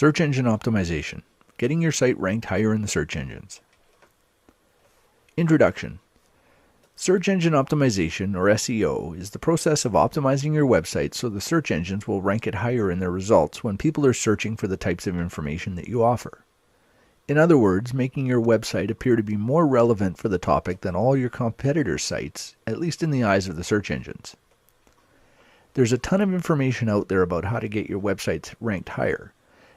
Search engine optimization. Getting your site ranked higher in the search engines. Introduction. Search engine optimization, or SEO, is the process of optimizing your website so the search engines will rank it higher in their results when people are searching for the types of information that you offer. In other words, making your website appear to be more relevant for the topic than all your competitors' sites, at least in the eyes of the search engines. There's a ton of information out there about how to get your websites ranked higher,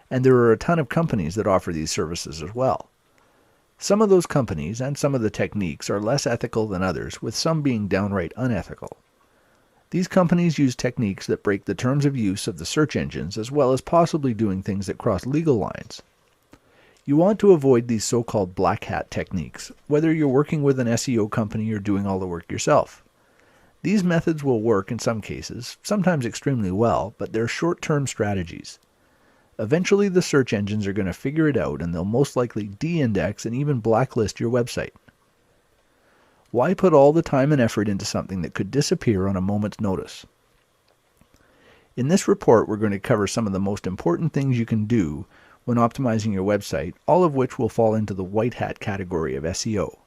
and there are a ton of companies that offer these services as well. Some of those companies and some of the techniques are less ethical than others, with some being downright unethical. These companies use techniques that break the terms of use of the search engines, as well as possibly doing things that cross legal lines. You want to avoid these so-called black hat techniques, whether you're working with an SEO company or doing all the work yourself. These methods will work in some cases, sometimes extremely well, but they're short-term strategies. Eventually the search engines are going to figure it out, and they'll most likely de-index and even blacklist your website. Why put all the time and effort into something that could disappear on a moment's notice? In this report, we're going to cover some of the most important things you can do when optimizing your website, all of which will fall into the white hat category of SEO.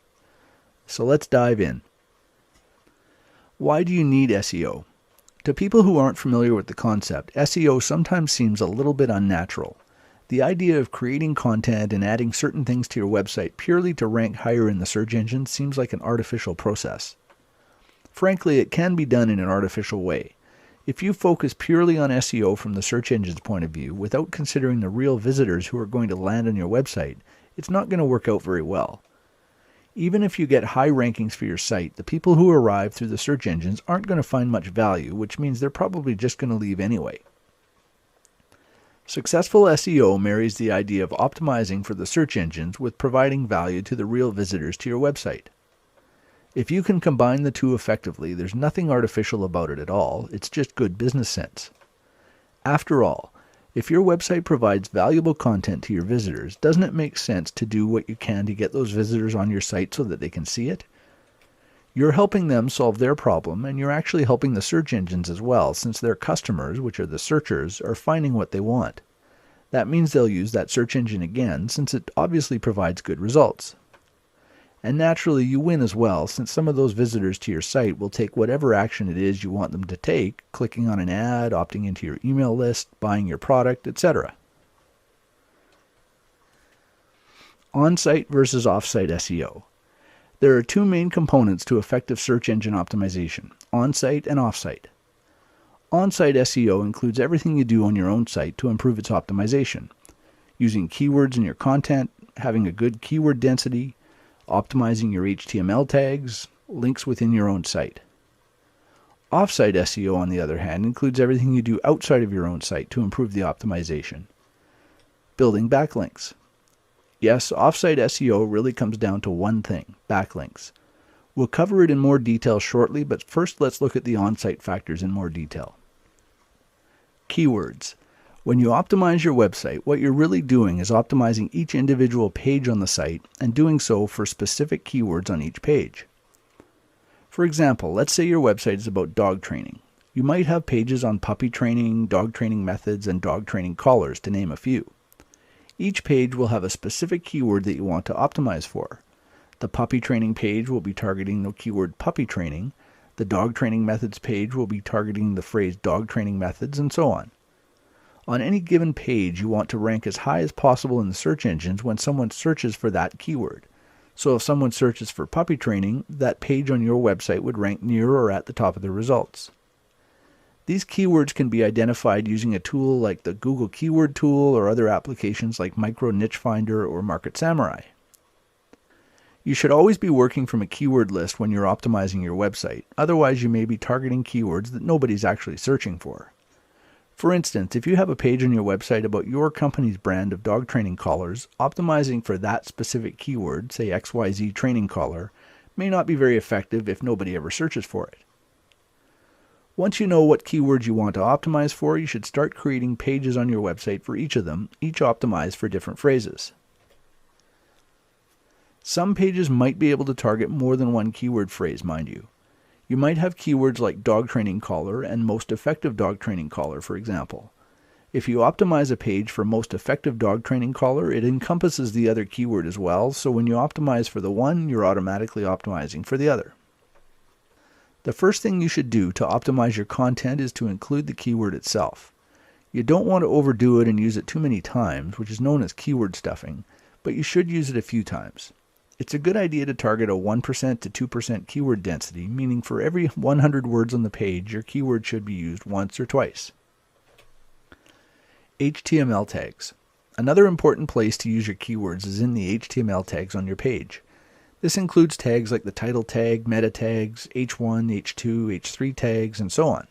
So let's dive in. Why do you need SEO? To people who aren't familiar with the concept, SEO sometimes seems a little bit unnatural. The idea of creating content and adding certain things to your website purely to rank higher in the search engine seems like an artificial process. Frankly, it can be done in an artificial way. If you focus purely on SEO from the search engine's point of view, without considering the real visitors who are going to land on your website, it's not going to work out very well. Even if you get high rankings for your site, the people who arrive through the search engines aren't going to find much value, which means they're probably just going to leave anyway. Successful SEO marries the idea of optimizing for the search engines with providing value to the real visitors to your website. If you can combine the two effectively, there's nothing artificial about it at all, it's just good business sense. After all, if your website provides valuable content to your visitors, doesn't it make sense to do what you can to get those visitors on your site so that they can see it? You're helping them solve their problem, and you're actually helping the search engines as well, since their customers, which are the searchers, are finding what they want. That means they'll use that search engine again, since it obviously provides good results. And naturally, you win as well, since some of those visitors to your site will take whatever action it is you want them to take, clicking on an ad, opting into your email list, buying your product, etc. On-site versus off-site SEO. There are two main components to effective search engine optimization: on-site and off-site. On-site SEO includes everything you do on your own site to improve its optimization, using keywords in your content, having a good keyword density, optimizing your HTML tags, links within your own site. Off-site SEO, on the other hand, includes everything you do outside of your own site to improve the optimization. Building backlinks. Yes, off-site SEO really comes down to one thing: backlinks. We'll cover it in more detail shortly, but first let's look at the on-site factors in more detail. Keywords. When you optimize your website, what you're really doing is optimizing each individual page on the site and doing so for specific keywords on each page. For example, let's say your website is about dog training. You might have pages on puppy training, dog training methods, and dog training collars, to name a few. Each page will have a specific keyword that you want to optimize for. The puppy training page will be targeting the keyword puppy training. The dog training methods page will be targeting the phrase dog training methods, and so on. On any given page, you want to rank as high as possible in the search engines when someone searches for that keyword. So if someone searches for puppy training, that page on your website would rank near or at the top of the results. These keywords can be identified using a tool like the Google Keyword Tool or other applications like Micro Niche Finder or Market Samurai. You should always be working from a keyword list when you're optimizing your website, otherwise you may be targeting keywords that nobody's actually searching for. For instance, if you have a page on your website about your company's brand of dog training collars, optimizing for that specific keyword, say XYZ training collar, may not be very effective if nobody ever searches for it. Once you know what keywords you want to optimize for, you should start creating pages on your website for each of them, each optimized for different phrases. Some pages might be able to target more than one keyword phrase, mind you. You might have keywords like dog training collar and most effective dog training collar, for example. If you optimize a page for most effective dog training collar, it encompasses the other keyword as well, so when you optimize for the one, you're automatically optimizing for the other. The first thing you should do to optimize your content is to include the keyword itself. You don't want to overdo it and use it too many times, which is known as keyword stuffing, but you should use it a few times. It's a good idea to target a 1% to 2% keyword density, meaning for every 100 words on the page, your keyword should be used once or twice. HTML tags. Another important place to use your keywords is in the HTML tags on your page. This includes tags like the title tag, meta tags, H1, H2, H3 tags, and so on.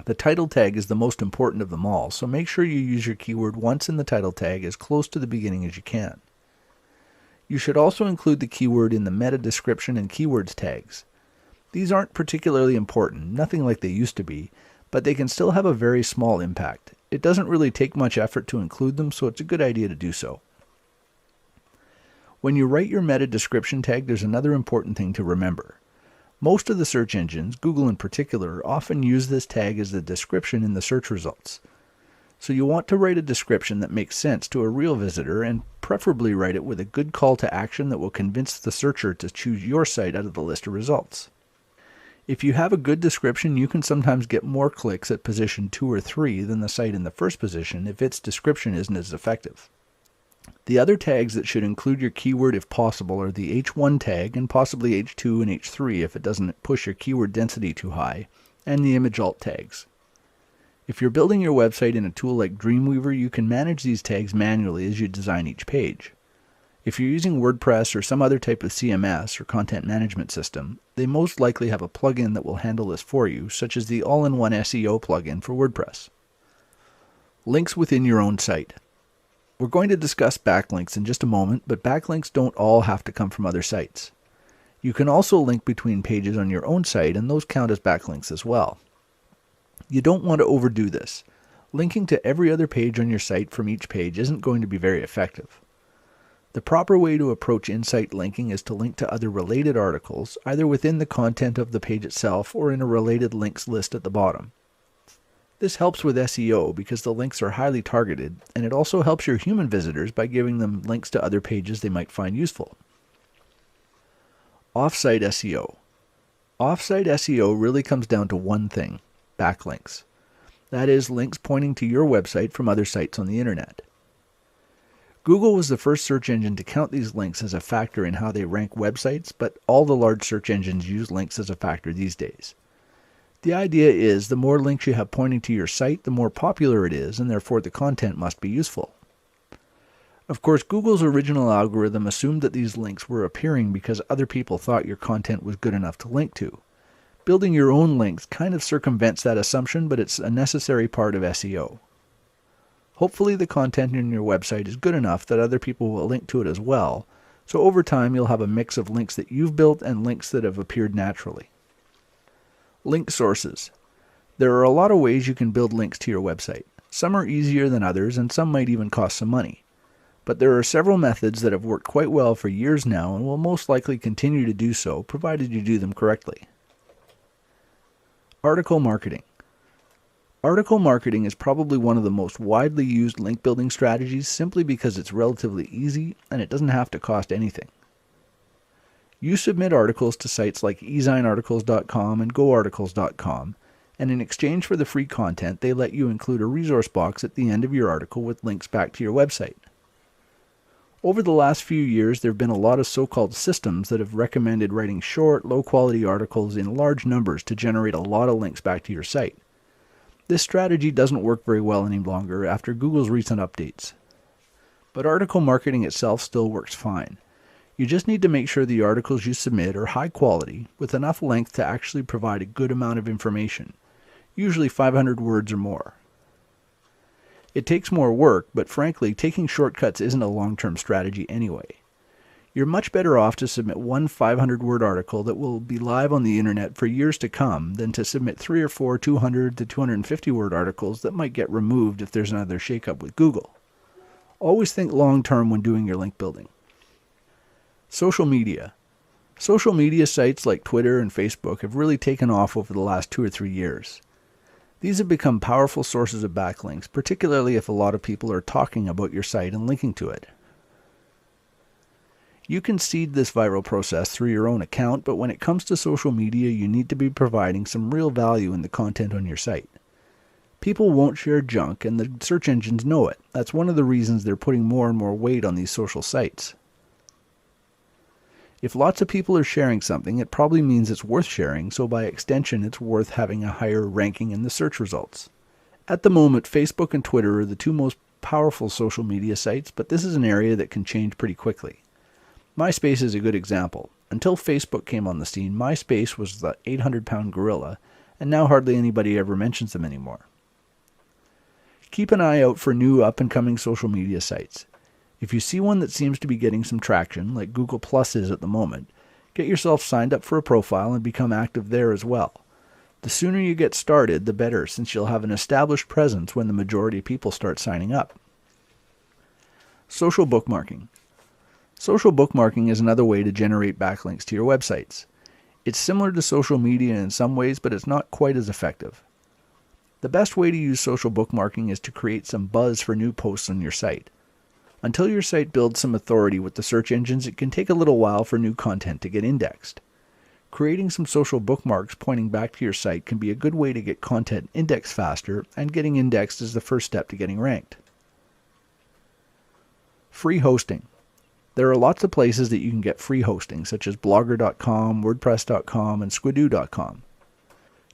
The title tag is the most important of them all, so make sure you use your keyword once in the title tag as close to the beginning as you can. You should also include the keyword in the meta description and keywords tags. These aren't particularly important, nothing like they used to be, but they can still have a very small impact. It doesn't really take much effort to include them, so it's a good idea to do so. When you write your meta description tag, there's another important thing to remember. Most of the search engines, Google in particular, often use this tag as the description in the search results. So you want to write a description that makes sense to a real visitor, and preferably write it with a good call to action that will convince the searcher to choose your site out of the list of results. If you have a good description, you can sometimes get more clicks at position 2 or 3 than the site in the first position if its description isn't as effective. The other tags that should include your keyword if possible are the H1 tag and possibly H2 and H3 if it doesn't push your keyword density too high, and the image alt tags. If you're building your website in a tool like Dreamweaver, you can manage these tags manually as you design each page. If you're using WordPress or some other type of CMS or content management system, they most likely have a plugin that will handle this for you, such as the all-in-one S.E.O plugin for WordPress. Links within your own site. We're going to discuss backlinks in just a moment, but backlinks don't all have to come from other sites. You can also link between pages on your own site, and those count as backlinks as well. You don't want to overdo this. Linking to every other page on your site from each page isn't going to be very effective. The proper way to approach in-site linking is to link to other related articles, either within the content of the page itself or in a related links list at the bottom. This helps with SEO because the links are highly targeted, and it also helps your human visitors by giving them links to other pages they might find useful. Off-site SEO. Off-site SEO really comes down to one thing: backlinks. That is, links pointing to your website from other sites on the internet. Google was the first search engine to count these links as a factor in how they rank websites, but all the large search engines use links as a factor these days. The idea is the more links you have pointing to your site, the more popular it is, and therefore the content must be useful. Of course, Google's original algorithm assumed that these links were appearing because other people thought your content was good enough to link to. Building your own links kind of circumvents that assumption, but it's a necessary part of SEO. Hopefully the content in your website is good enough that other people will link to it as well, so over time you'll have a mix of links that you've built and links that have appeared naturally. Link sources. There are a lot of ways you can build links to your website. Some are easier than others, and some might even cost some money. But there are several methods that have worked quite well for years now and will most likely continue to do so, provided you do them correctly. Article marketing. Article marketing is probably one of the most widely used link building strategies simply because it's relatively easy and it doesn't have to cost anything. You submit articles to sites like ezinearticles.com and goarticles.com, and in exchange for the free content, they let you include a resource box at the end of your article with links back to your website. Over the last few years, there have been a lot of so-called systems that have recommended writing short, low-quality articles in large numbers to generate a lot of links back to your site. This strategy doesn't work very well any longer after Google's recent updates. But article marketing itself still works fine. You just need to make sure the articles you submit are high quality, with enough length to actually provide a good amount of information, usually 500 words or more. It takes more work, but frankly, taking shortcuts isn't a long-term strategy anyway. You're much better off to submit one 500-word article that will be live on the internet for years to come than to submit 3 or 4 200 to 250-word articles that might get removed if there's another shakeup with Google. Always think long-term when doing your link building. Social media. Social media sites like Twitter and Facebook have really taken off over the last 2 or 3 years. These have become powerful sources of backlinks, particularly if a lot of people are talking about your site and linking to it. You can seed this viral process through your own account, but when it comes to social media, you need to be providing some real value in the content on your site. People won't share junk, and the search engines know it. That's one of the reasons they're putting more and more weight on these social sites. If lots of people are sharing something, it probably means it's worth sharing, so by extension it's worth having a higher ranking in the search results. At the moment, Facebook and Twitter are the two most powerful social media sites, but this is an area that can change pretty quickly. MySpace is a good example. Until Facebook came on the scene, MySpace was the 800-pound gorilla, and now hardly anybody ever mentions them anymore. Keep an eye out for new up-and-coming social media sites. If you see one that seems to be getting some traction, like Google Plus is at the moment, get yourself signed up for a profile and become active there as well. The sooner you get started, the better, since you'll have an established presence when the majority of people start signing up. Social bookmarking. Social bookmarking is another way to generate backlinks to your websites. It's similar to social media in some ways, but it's not quite as effective. The best way to use social bookmarking is to create some buzz for new posts on your site. Until your site builds some authority with the search engines, it can take a little while for new content to get indexed. Creating some social bookmarks pointing back to your site can be a good way to get content indexed faster, and getting indexed is the first step to getting ranked. Free hosting. There are lots of places that you can get free hosting, such as blogger.com, wordpress.com, and squidoo.com.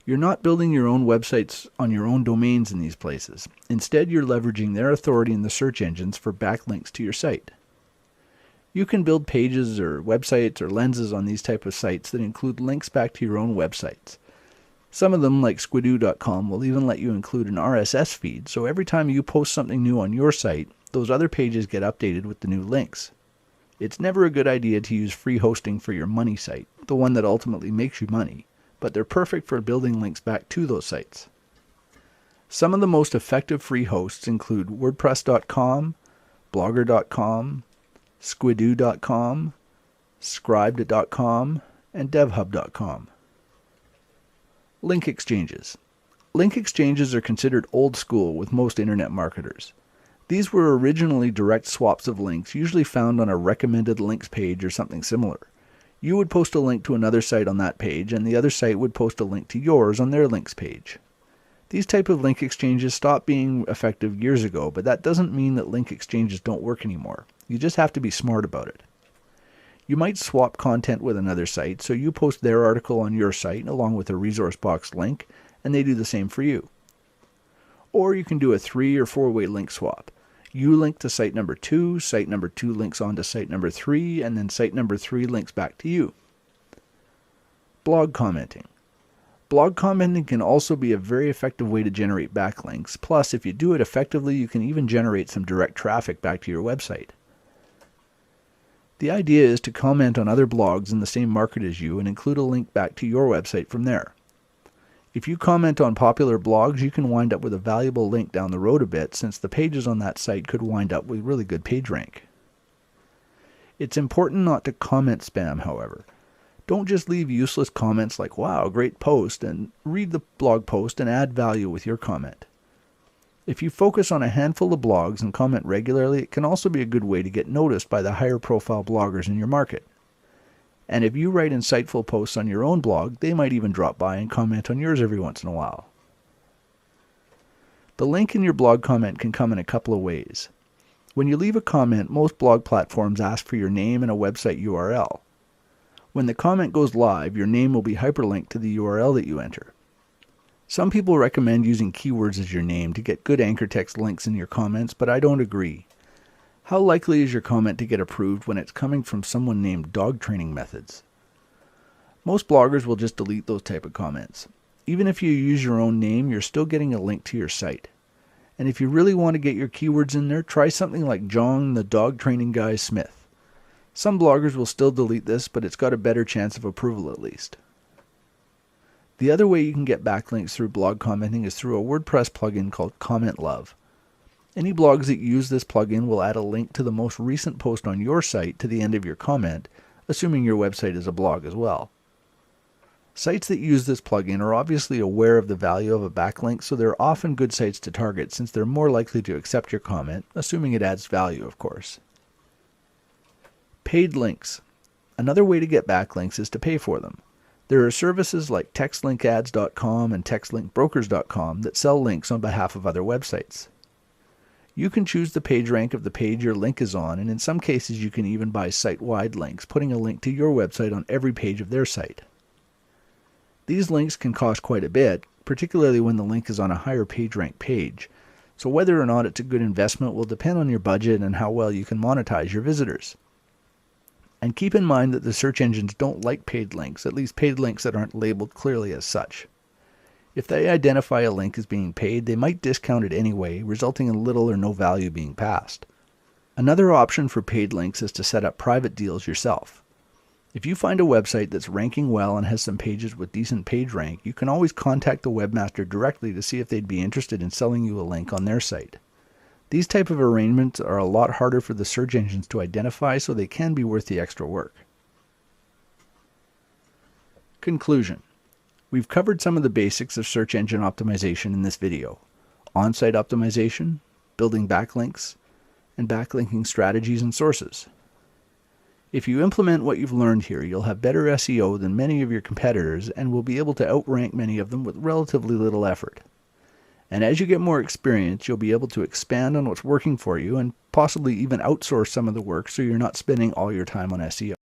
You're not building your own websites on your own domains in these places. Instead, you're leveraging their authority in the search engines for backlinks to your site. You can build pages or websites or lenses on these type of sites that include links back to your own websites. Some of them, like squidoo.com, will even let you include an RSS feed, so every time you post something new on your site, those other pages get updated with the new links. It's never a good idea to use free hosting for your money site, the one that ultimately makes you money, but they're perfect for building links back to those sites. Some of the most effective free hosts include wordpress.com, blogger.com, squidoo.com, scribed.com, and devhub.com. Link exchanges. Link exchanges are considered old school with most internet marketers. These were originally direct swaps of links, usually found on a recommended links page or something similar. You would post a link to another site on that page, and the other site would post a link to yours on their links page. These type of link exchanges stopped being effective years ago, but that doesn't mean that link exchanges don't work anymore. You just have to be smart about it. You might swap content with another site, so you post their article on your site along with a resource box link, and they do the same for you. Or you can do a 3- or 4-way link swap. You link to site number 2 links on to site number 3, and then site number 3 links back to you. Blog commenting. Blog commenting can also be a very effective way to generate backlinks. Plus, if you do it effectively, you can even generate some direct traffic back to your website. The idea is to comment on other blogs in the same market as you and include a link back to your website from there. If you comment on popular blogs, you can wind up with a valuable link down the road a bit, since the pages on that site could wind up with really good page rank. It's important not to comment spam, however. Don't just leave useless comments like, "Wow, great post," and read the blog post and add value with your comment. If you focus on a handful of blogs and comment regularly, it can also be a good way to get noticed by the higher profile bloggers in your market. And if you write insightful posts on your own blog, they might even drop by and comment on yours every once in a while. The link in your blog comment can come in a couple of ways. When you leave a comment, most blog platforms ask for your name and a website URL. When the comment goes live, your name will be hyperlinked to the URL that you enter. Some people recommend using keywords as your name to get good anchor text links in your comments, but I don't agree. How likely is your comment to get approved when it's coming from someone named Dog Training Methods? Most bloggers will just delete those type of comments. Even if you use your own name, you're still getting a link to your site. And if you really want to get your keywords in there, try something like John the Dog Training Guy Smith. Some bloggers will still delete this, but it's got a better chance of approval at least. The other way you can get backlinks through blog commenting is through a WordPress plugin called Comment Love. Any blogs that use this plugin will add a link to the most recent post on your site to the end of your comment, assuming your website is a blog as well. Sites that use this plugin are obviously aware of the value of a backlink, so they're often good sites to target since they're more likely to accept your comment, assuming it adds value, of course. Paid links. Another way to get backlinks is to pay for them. There are services like textlinkads.com and textlinkbrokers.com that sell links on behalf of other websites. You can choose the page rank of the page your link is on, and in some cases you can even buy site-wide links, putting a link to your website on every page of their site. These links can cost quite a bit, particularly when the link is on a higher page rank page, so whether or not it's a good investment will depend on your budget and how well you can monetize your visitors. And keep in mind that the search engines don't like paid links, at least paid links that aren't labeled clearly as such. If they identify a link as being paid, they might discount it anyway, resulting in little or no value being passed. Another option for paid links is to set up private deals yourself. If you find a website that's ranking well and has some pages with decent page rank, you can always contact the webmaster directly to see if they'd be interested in selling you a link on their site. These type of arrangements are a lot harder for the search engines to identify, so they can be worth the extra work. Conclusion. We've covered some of the basics of search engine optimization in this video: on-site optimization, building backlinks, and backlinking strategies and sources. If you implement what you've learned here, you'll have better SEO than many of your competitors and will be able to outrank many of them with relatively little effort. And as you get more experience, you'll be able to expand on what's working for you and possibly even outsource some of the work so you're not spending all your time on SEO.